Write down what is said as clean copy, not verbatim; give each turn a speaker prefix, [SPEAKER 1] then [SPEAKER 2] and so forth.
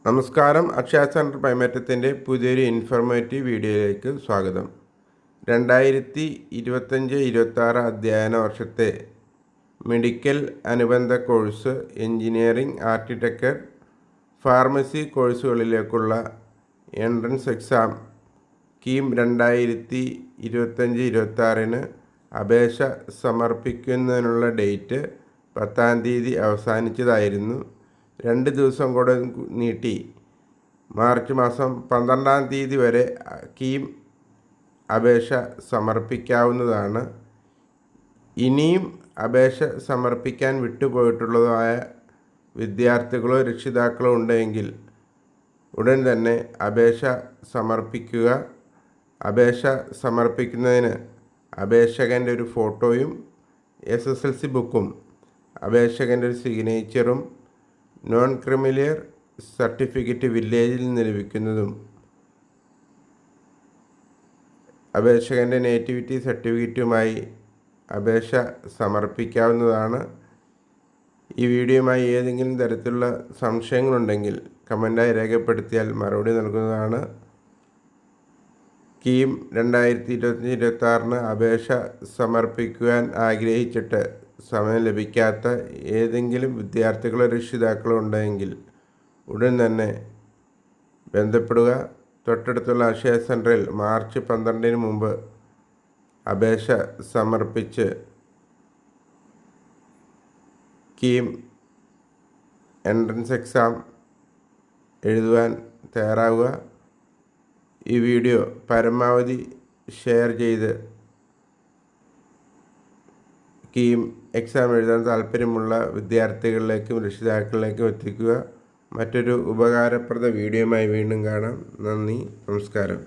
[SPEAKER 1] നമസ്കാരം. അക്ഷയ സെൻറ്റർ പൈമറ്റത്തിൻ്റെ പുതിയൊരു ഇൻഫോർമേറ്റീവ് വീഡിയോയിലേക്ക് സ്വാഗതം. 2025-26 അധ്യയന വർഷത്തെ മെഡിക്കൽ അനുബന്ധ കോഴ്സ്, എഞ്ചിനീയറിംഗ്, ആർക്കിടെക്ചർ, ഫാർമസി കോഴ്സുകളിലേക്കുള്ള എൻട്രൻസ് എക്സാം കീം 2025-26 അപേക്ഷ സമർപ്പിക്കുന്നതിനുള്ള ഡേറ്റ് 10-ാം തീയതി അവസാനിച്ചതായിരുന്നു. 2 ദിവസം കൂടെ നീട്ടി മാർച്ച് മാസം 12-ാം തീയതി വരെ കീം അപേക്ഷ സമർപ്പിക്കാവുന്നതാണ്. ഇനിയും അപേക്ഷ സമർപ്പിക്കാൻ വിട്ടുപോയിട്ടുള്ളതായ വിദ്യാർത്ഥികളോ രക്ഷിതാക്കളോ ഉണ്ടെങ്കിൽ ഉടൻ തന്നെ അപേക്ഷ സമർപ്പിക്കുക. അപേക്ഷ സമർപ്പിക്കുന്നതിന് അപേക്ഷകൻ്റെ ഒരു ഫോട്ടോയും SSLC ബുക്കും അപേക്ഷകൻ്റെ ഒരു സിഗ്നേച്ചറും നോൺ ക്രിമിലിയർ സർട്ടിഫിക്കറ്റ് വില്ലേജിൽ നിന്ന് ലഭിക്കുന്നതും അപേക്ഷകൻ്റെ നേറ്റിവിറ്റി സർട്ടിഫിക്കറ്റുമായി അപേക്ഷ സമർപ്പിക്കാവുന്നതാണ്. ഈ വീഡിയോയുമായി ഏതെങ്കിലും തരത്തിലുള്ള സംശയങ്ങളുണ്ടെങ്കിൽ കമൻറ്റായി രേഖപ്പെടുത്തിയാൽ മറുപടി നൽകുന്നതാണ്. കീം 2025-26 അപേക്ഷ സമർപ്പിക്കുവാൻ ആഗ്രഹിച്ചിട്ട് സമയം ലഭിക്കാത്ത ഏതെങ്കിലും വിദ്യാർത്ഥികളോ രക്ഷിതാക്കളോ ഉണ്ടെങ്കിൽ ഉടൻ തന്നെ ബന്ധപ്പെടുക. തൊട്ടടുത്തുള്ള അക്ഷയ സെൻറ്ററിൽ മാർച്ച് 12-ന് മുമ്പ് അപേക്ഷ സമർപ്പിച്ച് കീം എൻട്രൻസ് എക്സാം എഴുതുവാൻ തയ്യാറാവുക. ഈ വീഡിയോ പരമാവധി ഷെയർ ചെയ്ത് കീം എക്സാം എഴുതാൻ താല്പര്യമുള്ള വിദ്യാർത്ഥികളിലേക്കും രക്ഷിതാക്കളിലേക്കും എത്തിക്കുക. മറ്റൊരു ഉപകാരപ്രദ വീഡിയോയുമായി വീണ്ടും കാണാം. നന്ദി, നമസ്കാരം.